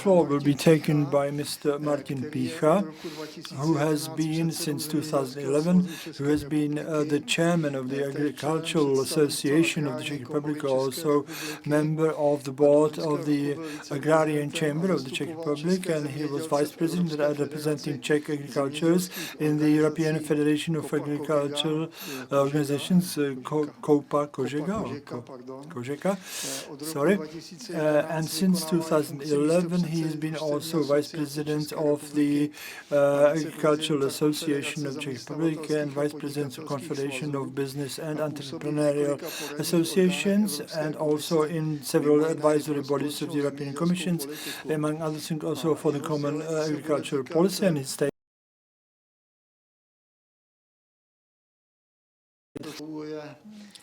floor will be taken by Mr. Martin Pýcha, who has been since 2011, who has been the chairman of the Agricultural Association of the Czech Republic, also member of the board of the Agrarian Chamber of the Czech Republic, and he was vice president representing Czech agricultures in the European Federation of Agricultural Organizations, Kožeka, sorry. And since 2011, he has been also vice president of the Agricultural Association of the Czech Republic and vice president of Confederation of Business and Entrepreneurial Associations, and also in several advisory bodies of the European Commission, among other things also for the Common Agricultural Policy, and his state.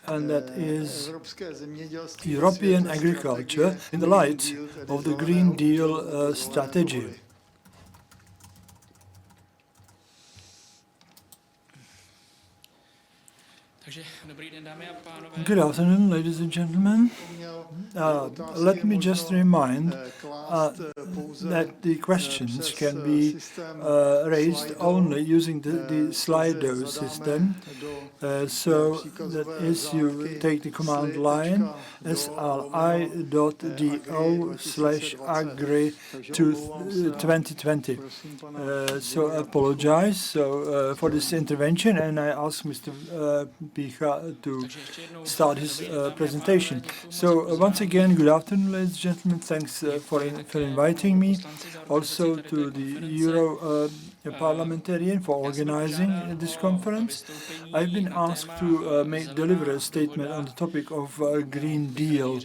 And that is European agriculture in the light of the Green Deal strategy. Good afternoon, ladies and gentlemen. Let me just remind that the questions can be raised only using the Slido system. So that is, you take the command line sli.do/agri2020. So I apologize for this intervention, and I ask Mr. Pýcha to start his presentation. So once again, good afternoon, ladies and gentlemen. Thanks for inviting me. Also to the Euro parliamentarian for organizing this conference. I've been asked to deliver a statement on the topic of Green Deal.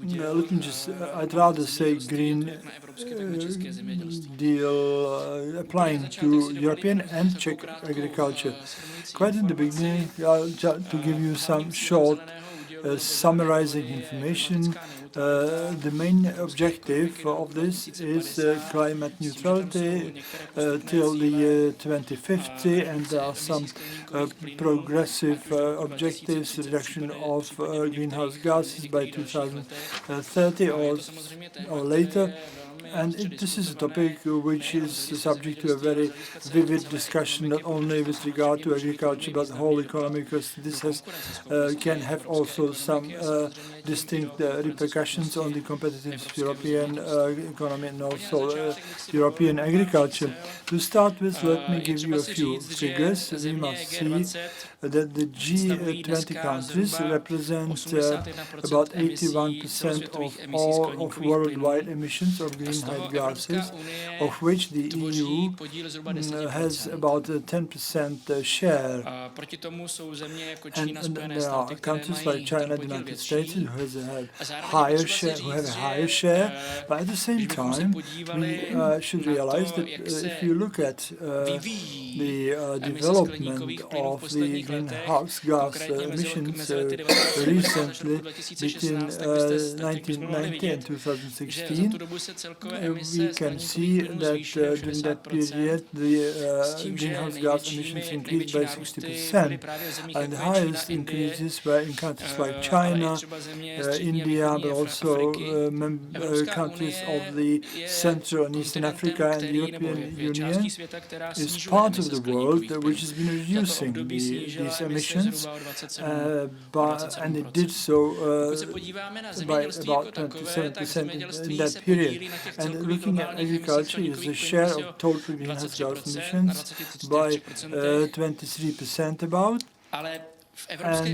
Let me just, I'd rather say Green Deal applying to European and Czech agriculture. Quite in the beginning, to give you some short summarizing information. The main objective of this is climate neutrality till the year 2050, and there are some progressive objectives, reduction of greenhouse gases by 2030 or later. And this is a topic which is subject to a very vivid discussion, not only with regard to agriculture, but the whole economy, because this can have also some distinct repercussions on the competitiveness of European economy and also European agriculture. To start with, let me give you a few figures. We must see that the G20 countries represent about 81% of all of worldwide emissions of greenhouse gases, of which the EU has about a 10% share. And there are countries like China and the United States who have a higher share, but at the same time, we should realize that if you look at the development of the greenhouse gas emissions recently between 1990 and 2016, we can see that during that period the greenhouse gas emissions increased by 60%, and the highest increases were in countries like China, India, but also countries of the Central and Eastern Africa, and the European Union is part of the world which has been reducing these emissions, and it did so by about 27% in that period. And looking at agriculture, is the share of total greenhouse gas emissions by 23% about. And but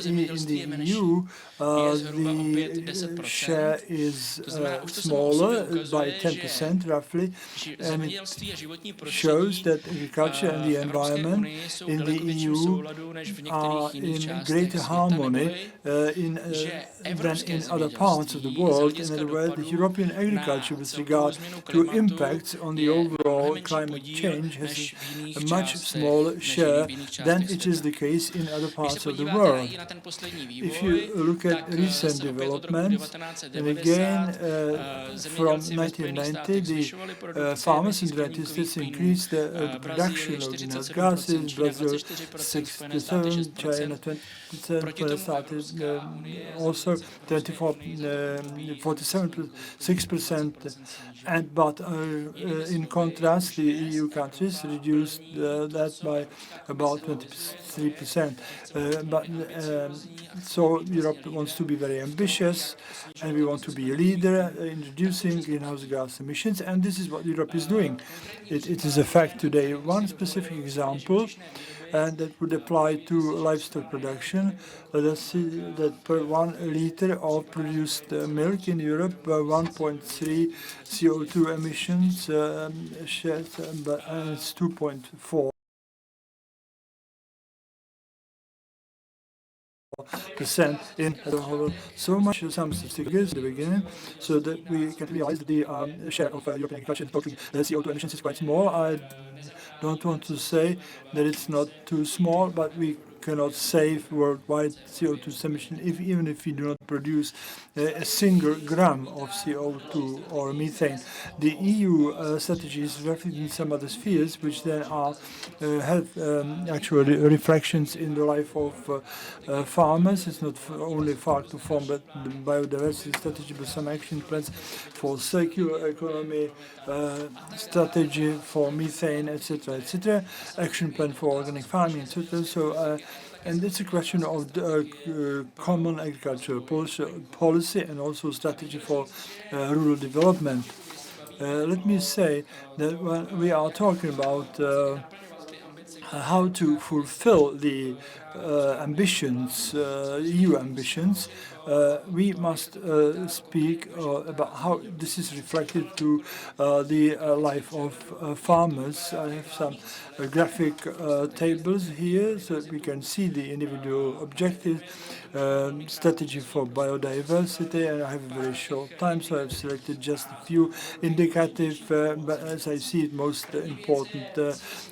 in the EU, the share is smaller by 10% roughly, and it shows that agriculture and the environment in the EU are in greater harmony than in other parts of the world. In other words, the European agriculture with regard to impacts on the overall climate change has a much smaller share than it is the case case in other parts of the world. If you look at recent developments, and again, from 1990, the farmers in the United States increased the production of greenhouse gases, Brazil 67, China 27, started also 24, 47, 6%, but in contrast, the EU countries reduced that by about 23%. So Europe wants to be very ambitious, and we want to be a leader in reducing greenhouse gas emissions, and this is what Europe is doing. It is a fact today. One specific example, and that would apply to livestock production. Let us see that per 1 liter of produced milk in Europe, 1.3 CO2 emissions shares, but it's 2.4% in the whole. So much, some figures at the beginning, so that we can realize that the share of European agriculture in total CO2 emissions is quite small. I don't want to say that it's not too small, but we cannot save worldwide CO2 emission even if we do not produce a single gram of CO2 or methane. The EU strategy is reflected in some other spheres, which then have actually reflections in the life of farmers. It's not only farm to farm, but the biodiversity strategy, but some action plans for circular economy, strategy for methane, etc., etc., action plan for organic farming, etc. So, and it's a question of the common agricultural policy and also strategy for rural development. Let me say that when we are talking about how to fulfill the ambitions, EU ambitions, we must speak about how this is reflected to the life of farmers. I have some graphic tables here so that we can see the individual objectives, strategy for biodiversity, and I have a very short time, so I've selected just a few indicative, but as I see it, most important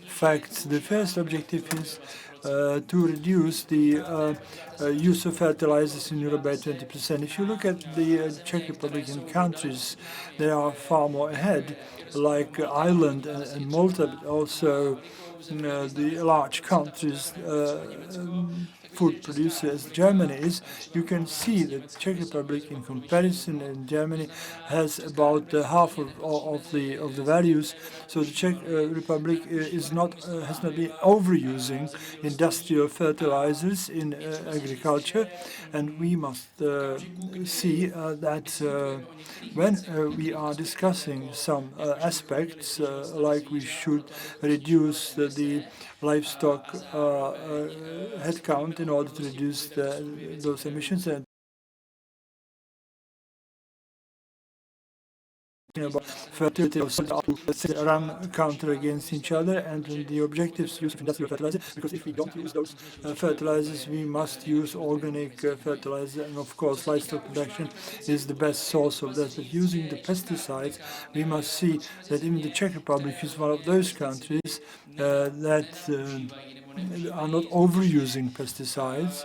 facts. The first objective is to reduce the use of fertilizers in Europe by 20%. If you look at the Czech Republic and countries, they are far more ahead, like Ireland and Malta, but also the large countries, food producers Germany is. You can see that the Czech Republic, in comparison, and Germany has about half of the values. So the Czech Republic has not been overusing industrial fertilizers in agriculture, and we must see that when we are discussing some aspects, like we should reduce the livestock headcount in order to reduce those emissions, and about fertility of soil to run counter against each other, and the objectives use of industrial fertilizer, because if we don't use those fertilizers, we must use organic fertilizer, and of course livestock production is the best source of that. But using the pesticides, we must see that even the Czech Republic is one of those countries that are not overusing pesticides.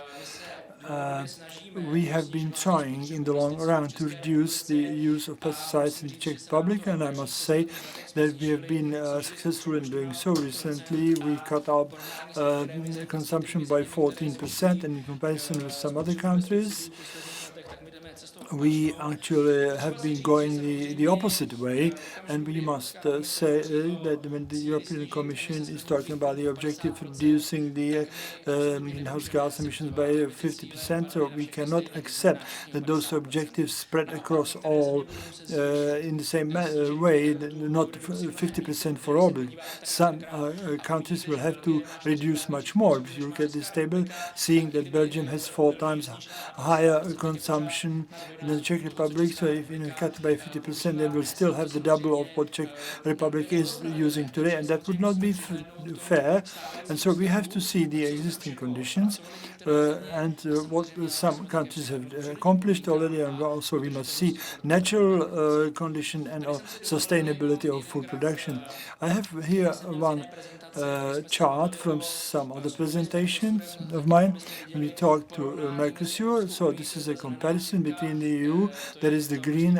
We have been trying in the long run to reduce the use of pesticides in the Czech Republic, and I must say that we have been successful in doing so. Recently, we cut our consumption by 14%, and in comparison with some other countries, we actually have been going the opposite way, and we must say that when the European Commission is talking about the objective of reducing the greenhouse gas emissions by 50%, so we cannot accept that those objectives spread across all in the same way, not 50% for all, but some countries will have to reduce much more. If you look at this table, seeing that Belgium has 4 times higher consumption in the Czech Republic. So if cut by 50%, then we'll still have the double of what Czech Republic is using today, and that would not be fair. And so we have to see the existing conditions and what some countries have accomplished already, and also we must see natural condition and sustainability of food production. I have here one chart from some other presentations of mine when we talk to Mercosur. So this is a comparison between the EU, that is the green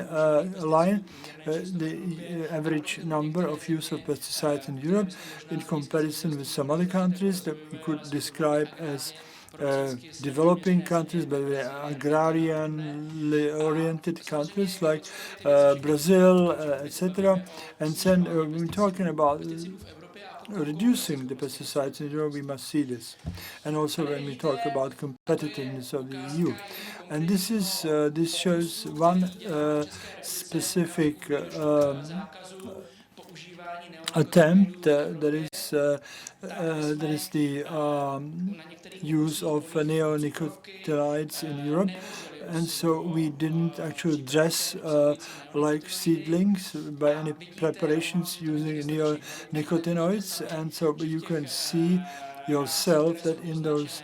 line, the average number of use of pesticides in Europe in comparison with some other countries that we could describe as developing countries, but agrarianly oriented countries like Brazil, etc. And then we're talking about reducing the pesticides in Europe, we must see this. And also when we talk about competitiveness of the EU. And this shows one specific attempt, that is the use of neonicotinoids in Europe. And so we didn't actually dress like seedlings by any preparations using neonicotinoids. And so you can see yourself that in those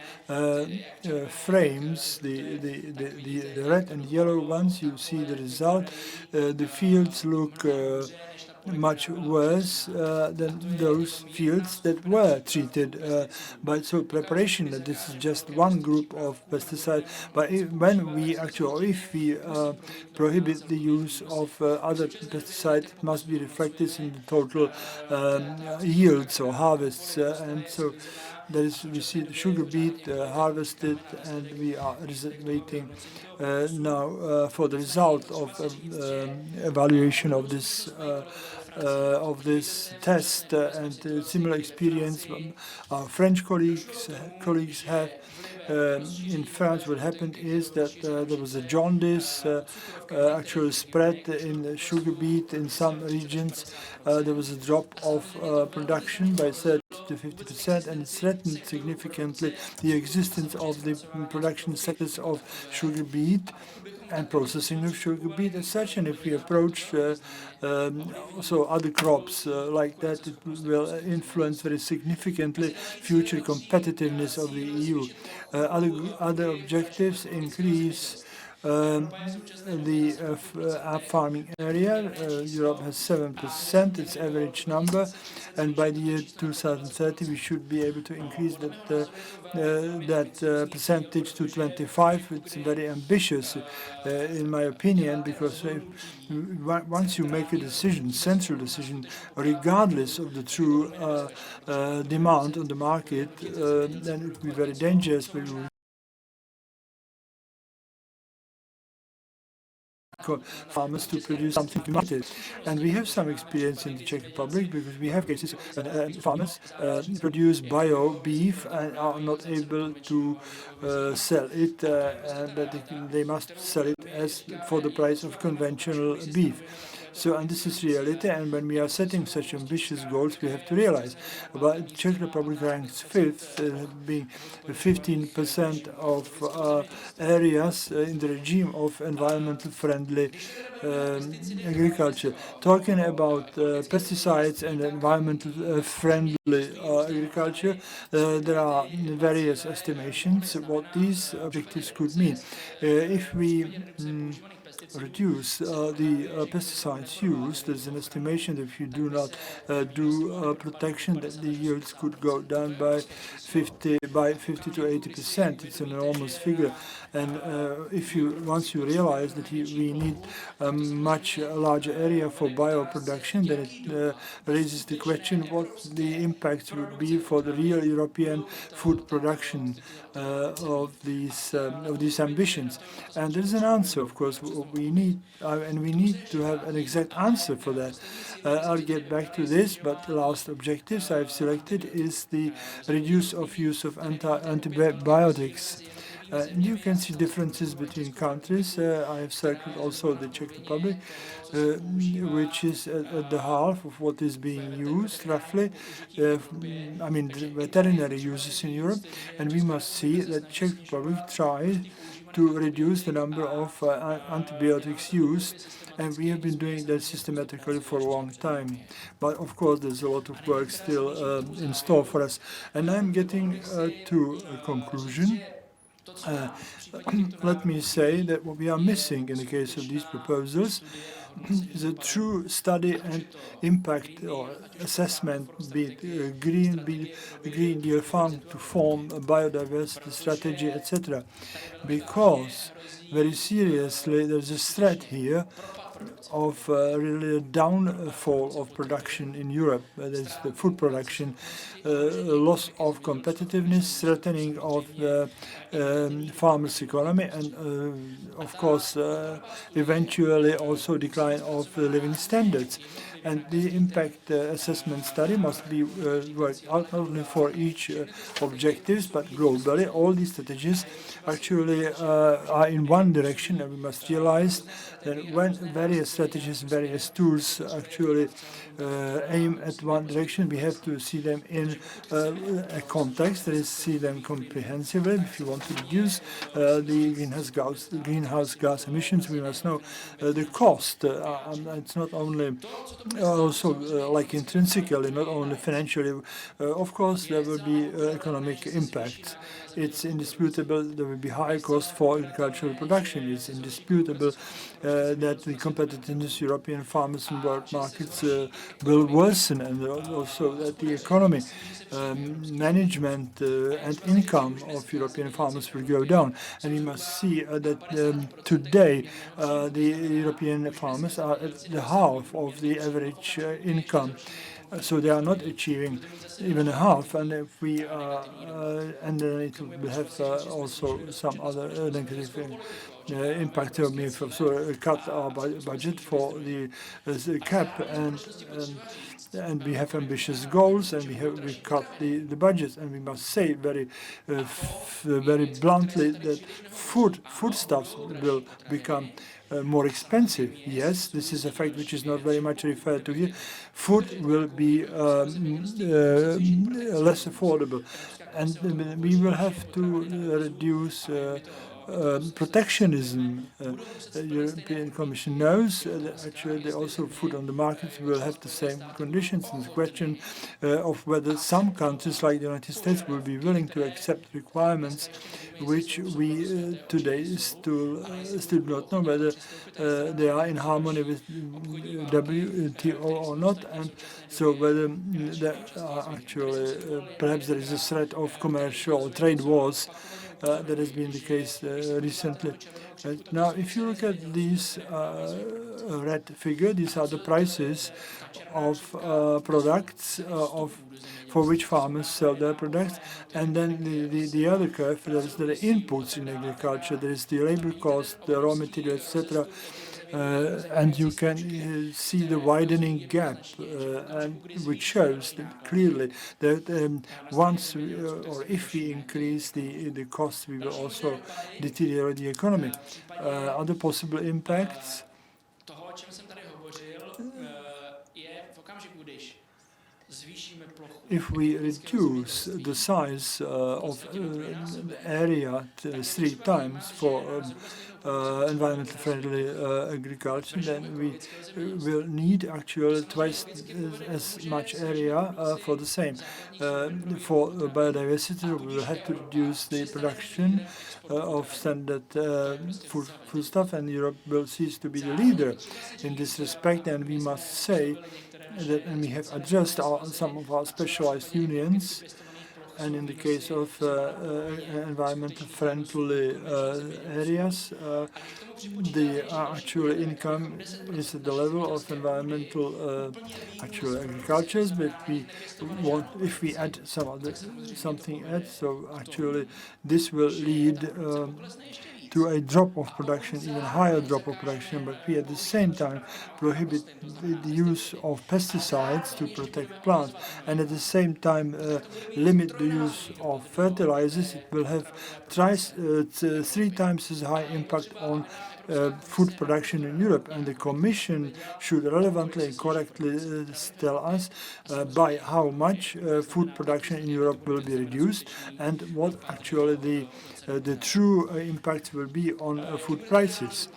frames, the red and yellow ones, you see the result. The fields look much worse than those fields that were treated by preparation. This is just one group of pesticides. But when we actually, if we prohibit the use of other pesticides, it must be reflected in the total yields or harvests. And so that is, we see the sugar beet harvested, and we are waiting now for the result of evaluation of this test, and similar experience our French colleagues have. In France, what happened is that there was a jaundice actual spread in the sugar beet in some regions. There was a drop of production by 30 to 50%, and it threatened significantly the existence of the production sectors of sugar beet and processing of sugar beet as such. And if we approach also other crops like that, it will influence very significantly future competitiveness of the EU. Other objectives increase the farming area. Europe has 7%, its average number, and by the year 2030 we should be able to increase that percentage to 25. It's very ambitious, in my opinion, because once you make a decision, central decision, regardless of the true demand on the market, then it will be very dangerous. Farmers to produce something limited. And we have some experience in the Czech Republic, because we have cases when farmers produce bio beef and are not able to sell it, but they must sell it as for the price of conventional beef. So, and this is reality, and when we are setting such ambitious goals, we have to realize. But Czech Republic ranks 5th, being 15% of areas in the regime of environmental friendly agriculture. Talking about pesticides and environmental friendly agriculture, there are various estimations what these objectives could mean. If we reduce the pesticides used, there's an estimation that if you do not do protection, that the yields could go down by 50 to 80%. It's an enormous figure, and once you realize that we need a much larger area for bioproduction, then it raises the question what the impact would be for the real European food production of these ambitions. And there's an answer, of course. We need to have an exact answer for that. I'll get back to this, but the last objectives I've selected is the use of antibiotics. You can see differences between countries. I have selected also the Czech Republic, which is at the half of what is being used, roughly. The veterinary uses in Europe, and we must see that Czech Republic tried to reduce the number of antibiotics used, and we have been doing that systematically for a long time. But of course, there's a lot of work still in store for us. And I'm getting to a conclusion. Let me say that what we are missing in the case of these proposals is a true study and impact or assessment, be it Green Deal Fund to form a biodiversity strategy, etc. Because very seriously, there's a threat here of really a downfall of production in Europe. That is the food production, loss of competitiveness, threatening of the farmers' economy, and of course, eventually also decline of living standards. And the impact assessment study must be worked out not only for each objectives, but globally. All these strategies actually are in one direction, and we must realize that when various strategies, various tools actually aim at one direction, we have to see them in a context, that is, see them comprehensively. If you want to reduce the greenhouse gas emissions, we must know the cost. It's not only also like intrinsically, not only financially. Of course, there will be economic impact. It's indisputable there will be high cost for agricultural production. It's indisputable that the competitiveness European farmers in world markets will worsen, and also that the economy, management and income of European farmers will go down. And we must see that today the European farmers are at the half of the average income. So they are not achieving even a half, and if we and then it will have also some other negative impact. We have so cut our budget for the CAP, and we have ambitious goals, and we cut the budget, and we must say very bluntly that foodstuffs will become more expensive. Yes, this is a fact which is not very much referred to here. Food will be less affordable, and we will have to reduce protectionism. The European Commission knows that actually also food on the markets will have the same conditions. And the question of whether some countries like the United States will be willing to accept requirements which we today still do not know whether they are in harmony with WTO or not, and so whether there are actually perhaps there is a threat of commercial or trade wars. That has been the case recently. Now, if you look at these red figure, these are the prices of products for which farmers sell their products, and then the other curve, there is the inputs in agriculture, there is the labor cost, the raw material, etc. And you can see the widening gap, and which shows that clearly that once or if we increase the costs, we will also deteriorate the economy. Other possible impacts. If we reduce the size of area 3 times for environmentally friendly agriculture, then we will need actually twice as much area for the same. For biodiversity, we will have to reduce the production of standard foodstuff, and Europe will cease to be the leader in this respect. And we must say that, and we have adjusted some of our specialized unions, and in the case of environmental friendly areas, the actual income is at the level of environmental actual agricultures, but we want, if we add something else, so actually this will lead to a drop of production, even higher drop of production, but we at the same time prohibit the use of pesticides to protect plants, and at the same time limit the use of fertilizers. It will have 3 times as high impact on food production in Europe, and the Commission should relevantly and correctly tell us by how much food production in Europe will be reduced and what actually the true impact will be on food prices.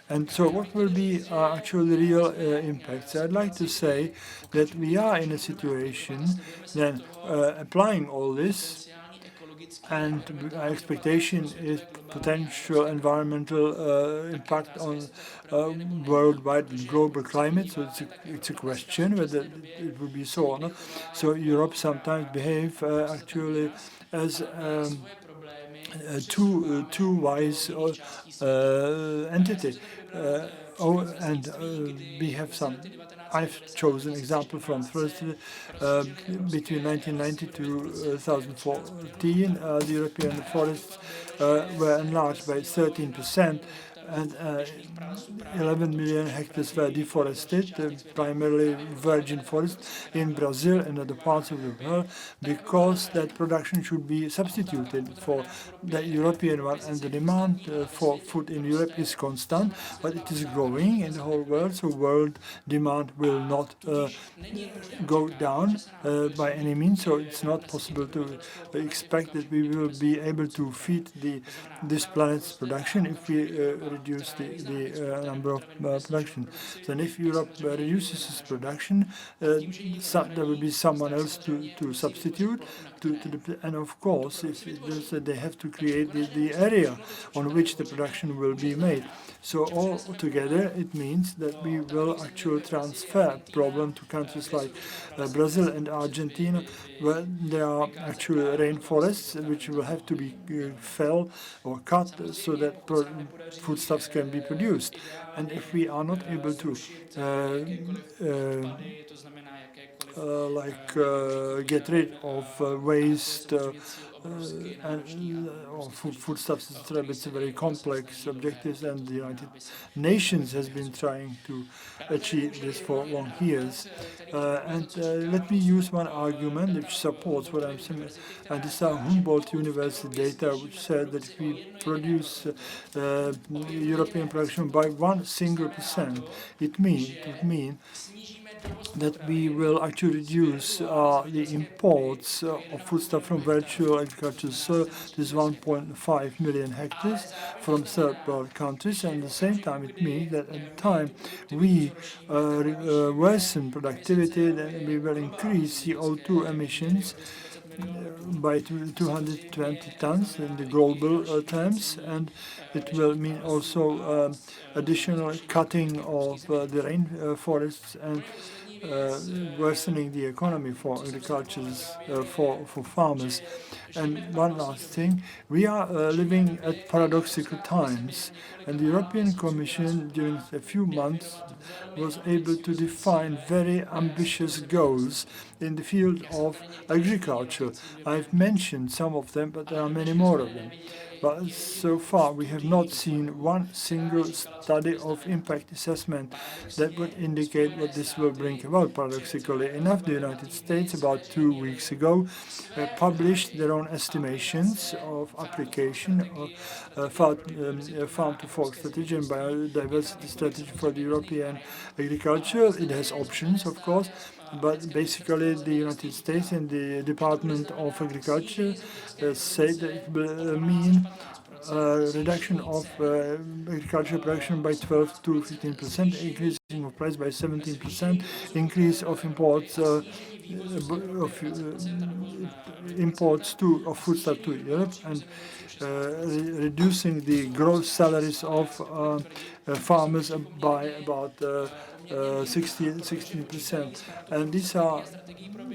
And so what will be actually real impacts? I'd like to say that we are in a situation then applying all this, and our expectation is potential environmental impact on worldwide global climate. So it's a question whether it will be so or not. So Europe sometimes behave actually as too wise entity. We have some. I've chosen example from first between 1990 to 2014. The European forests were enlarged by 13%. And 11 million hectares were deforested, primarily virgin forests in Brazil and other parts of the world, because that production should be substituted for the European one, and the demand for food in Europe is constant, but it is growing in the whole world, so world demand will not go down by any means, so it's not possible to expect that we will be able to feed this planet's production if we reduce the number of production. So if Europe reduces its production, there will be someone else to substitute. And of course, if it does, they have to create the area on which the production will be made. So all together, it means that we will actually transfer problem to countries like Brazil and Argentina, where there are actually rainforests which will have to be felled or cut so that foodstuffs can be produced. And if we are not able to get rid of waste and foodstuffs, etc. It's a very complex objective, and the United Nations has been trying to achieve this for long years. Let me use one argument which supports what I'm saying. And this is Humboldt University data, which said that if we produce European production by 1% it means that we will actually reduce the imports of foodstuff from virtual agriculture. So this 1.5 million hectares from third world countries, and at the same time it means that at the time we worsen productivity, then we will increase CO2 emissions by 220 tons in the global terms, and it will mean also additional cutting of the rainforests and worsening the economy for agriculture, for farmers. And one last thing, we are living at paradoxical times, and the European Commission during a few months was able to define very ambitious goals in the field of agriculture. I've mentioned some of them, but there are many more of them. But so far, we have not seen one single study of impact assessment that would indicate what this will bring about. Paradoxically enough, the United States, about 2 weeks ago, published their own estimations of application of farm-to-fork strategy and biodiversity strategy for the European agriculture. It has options, of course, but basically the United States and the Department of Agriculture say that it will mean reduction of agricultural production by 12 to 15%, increasing of price by 17%, increase of imports of foodstuff to Europe, and reducing the gross salaries of farmers by about 16%. And these are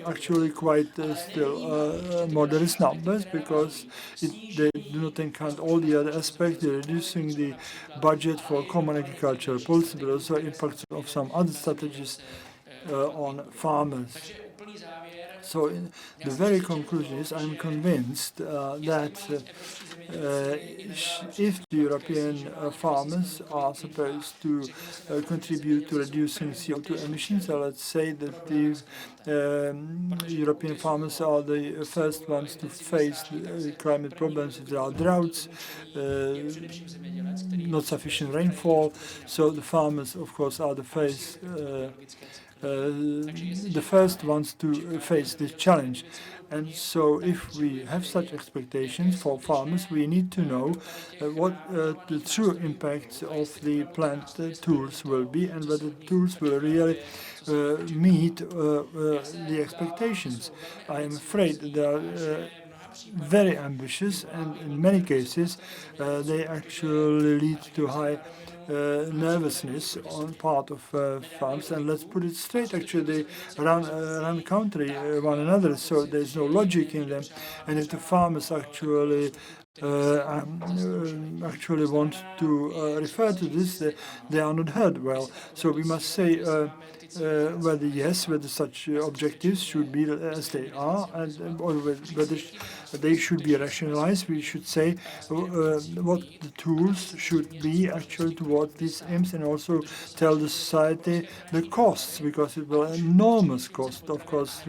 actually quite still modest numbers, because they do not account all the other aspects. They're reducing the budget for common agricultural policy, but also impacts of some other strategies on farmers. So the very conclusion is I'm convinced that if the European farmers are supposed to contribute to reducing CO2 emissions, so let's say that the European farmers are the first ones to face the climate problems if there are droughts, not sufficient rainfall, so the farmers, of course, are the first ones to face this challenge. And so if we have such expectations for farmers, we need to know what the true impact of the plant tools will be and whether the tools will really meet the expectations. I am afraid they are very ambitious, and in many cases they actually lead to high nervousness on part of farms. And let's put it straight, actually they run counter one another, so there's no logic in them. And if the farmers actually want to refer to this, they are not heard well. So we must say whether such objectives should be as they are, and or whether they should be rationalized. We should say what the tools should be actually toward these aims, and also tell the society the costs, because it will enormous cost, of course,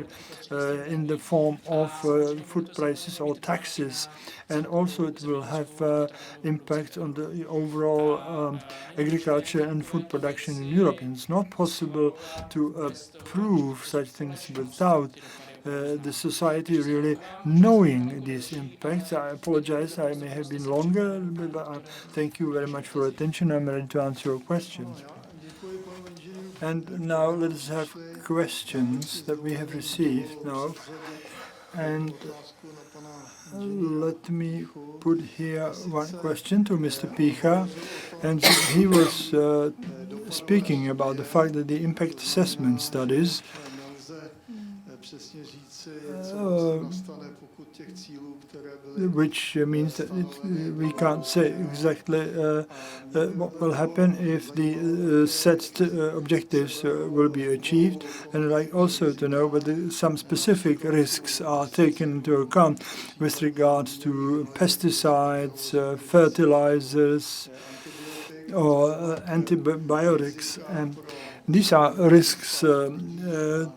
in the form of food prices or taxes, and also it will have impact on the overall agriculture and food production in Europe. And it's not possible to prove such things without the society really knowing these impacts. I apologize, I may have been longer, but thank you very much for your attention. I'm ready to answer your questions. And now let us have questions that we have received now. And let me put here one question to Mr. Pýcha. And he was speaking about the fact that the impact assessment studies which means that we can't say exactly what will happen if the set objectives will be achieved. And I'd like also to know whether some specific risks are taken into account with regards to pesticides, fertilizers, or antibiotics. And these are risks to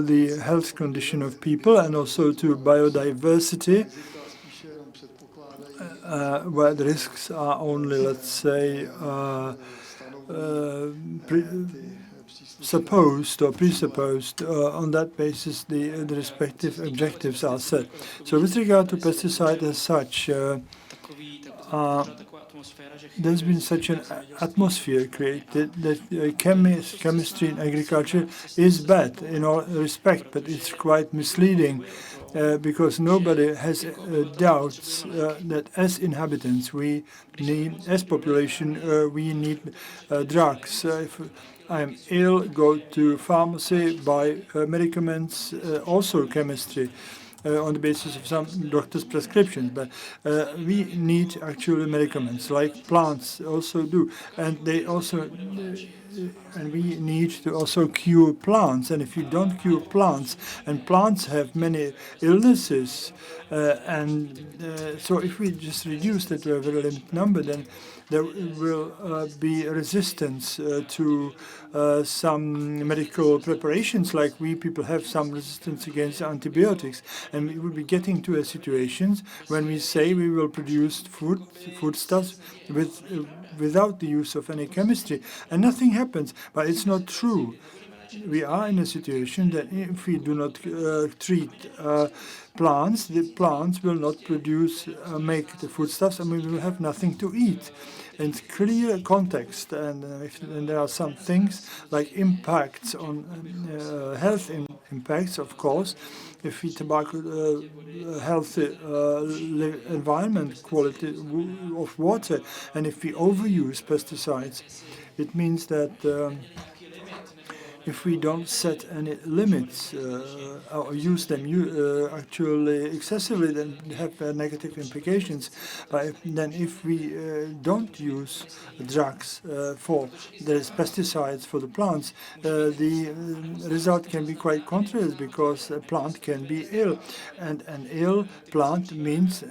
the health condition of people and also to biodiversity, where the risks are only, let's say, supposed or presupposed. On that basis, the respective objectives are set. So with regard to pesticide as such, there's been such an atmosphere created that chemistry in agriculture is bad in all respect, but it's quite misleading because nobody has doubts that as inhabitants, we need, as population, we need drugs. If I'm ill, go to pharmacy, buy medicaments, also chemistry. On the basis of some doctor's prescriptions, but we need actually medicaments like plants also do, and they also and we need to also cure plants. And if you don't cure plants, and plants have many illnesses, so if we just reduce that to a very limited number, then there will be resistance to some medical preparations, like we people have some resistance against antibiotics. And we will be getting to a situation when we say we will produce foodstuffs without the use of any chemistry, and nothing happens. But it's not true. We are in a situation that if we do not treat plants, the plants will not produce, make the foodstuffs, and we will have nothing to eat. In clear context, and there are some things like impacts on health impacts, of course. If we tobacco healthy environment, quality of water, and if we overuse pesticides, it means that if we don't set any limits or use them actually excessively, then have negative implications. But then if we don't use drugs there's pesticides for the plants, the result can be quite contrary, because a plant can be ill, and an ill plant means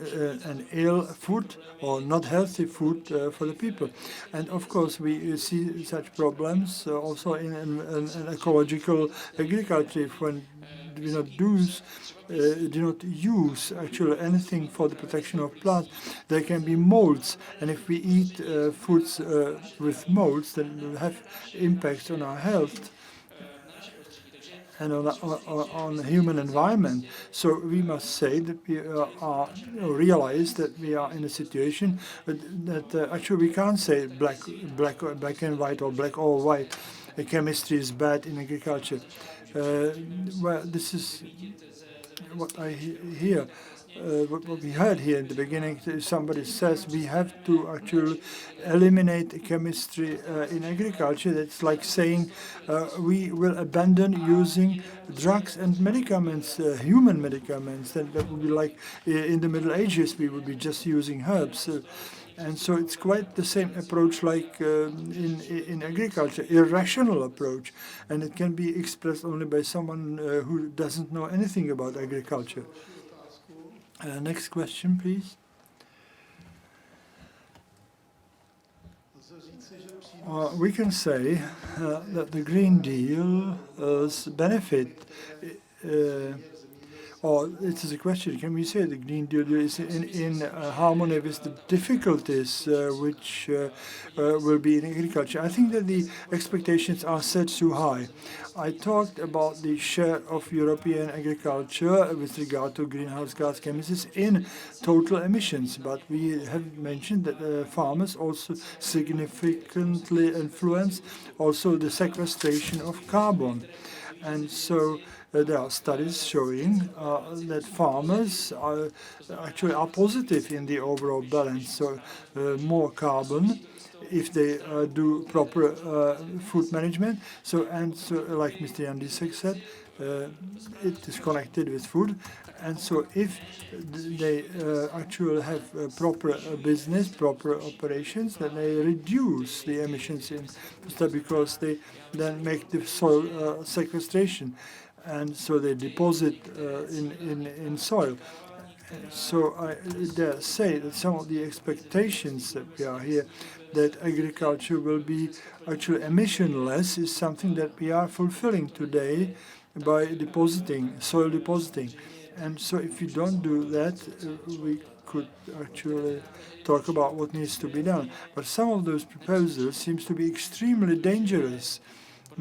an ill food or not healthy food for the people. And of course we see such problems also in ecological agriculture. If one do not use actually anything for the protection of plants, there can be molds, and if we eat foods with molds, then will have impacts on our health and on the human environment. So we must say that we realize that we are in a situation that actually we can't say black and white, or black or white. Chemistry is bad in agriculture. Well, this is what I hear. What we heard here in the beginning, somebody says we have to actually eliminate chemistry in agriculture. That's like saying we will abandon using drugs and medicaments, human medicaments. That would be like in the Middle Ages, we would be just using herbs. And so it's quite the same approach like in agriculture, irrational approach. And it can be expressed only by someone who doesn't know anything about agriculture. Next question, please. We can say that the Green Deal's benefit, or it is a question, can we say the Green Deal is in harmony with the difficulties which will be in agriculture? I think that the expectations are set too high. I talked about the share of European agriculture with regard to greenhouse gas emissions in total emissions, but we have mentioned that farmers also significantly influence also the sequestration of carbon. And so there are studies showing that farmers are positive in the overall balance. So more carbon if they do proper food management. So like Mr. Jandisek said, it is connected with food. And so if they actually have proper business, proper operations, then they reduce the emissions because they then make the soil sequestration. And so they deposit in soil. So I dare say that some of the expectations that we are here, that agriculture will be actually emissionless, is something that we are fulfilling today by soil depositing. And so if we don't do that, we could actually talk about what needs to be done. But some of those proposals seems to be extremely dangerous,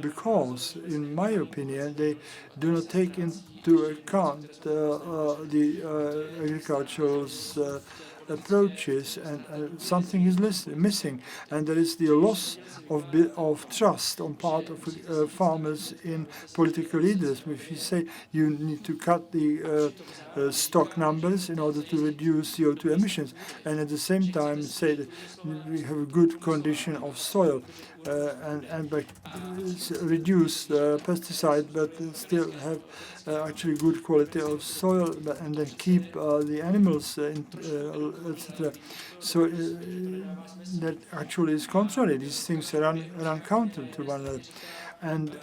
because, in my opinion, they do not take into account the agricultural's approaches, and something is missing, and there is the loss of trust on part of farmers in political leaders. If you say you need to cut the stock numbers in order to reduce CO2 emissions, and at the same time say that we have a good condition of soil, and reduce pesticide, but still have actually good quality of soil, and then keep the animals, etc. So that actually is contrary. These things run counter to one another. And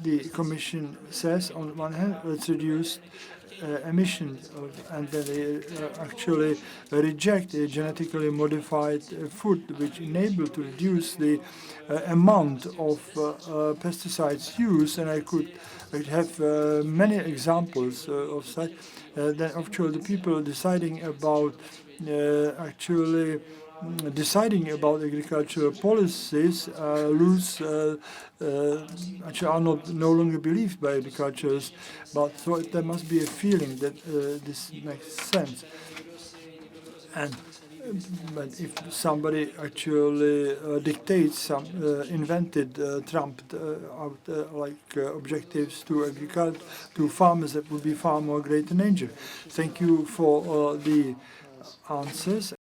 the Commission says, on one hand, let's reduce emissions, and then they actually reject the genetically modified food, which enable to reduce the amount of pesticides used. And I could have many examples of such. Then actually the people deciding about agricultural policies are no longer believed by agriculturists, but so there must be a feeling that this makes sense. And but if somebody actually dictates some invented, trumped out objectives to farmers, that would be far more greater danger. Thank you for the answers.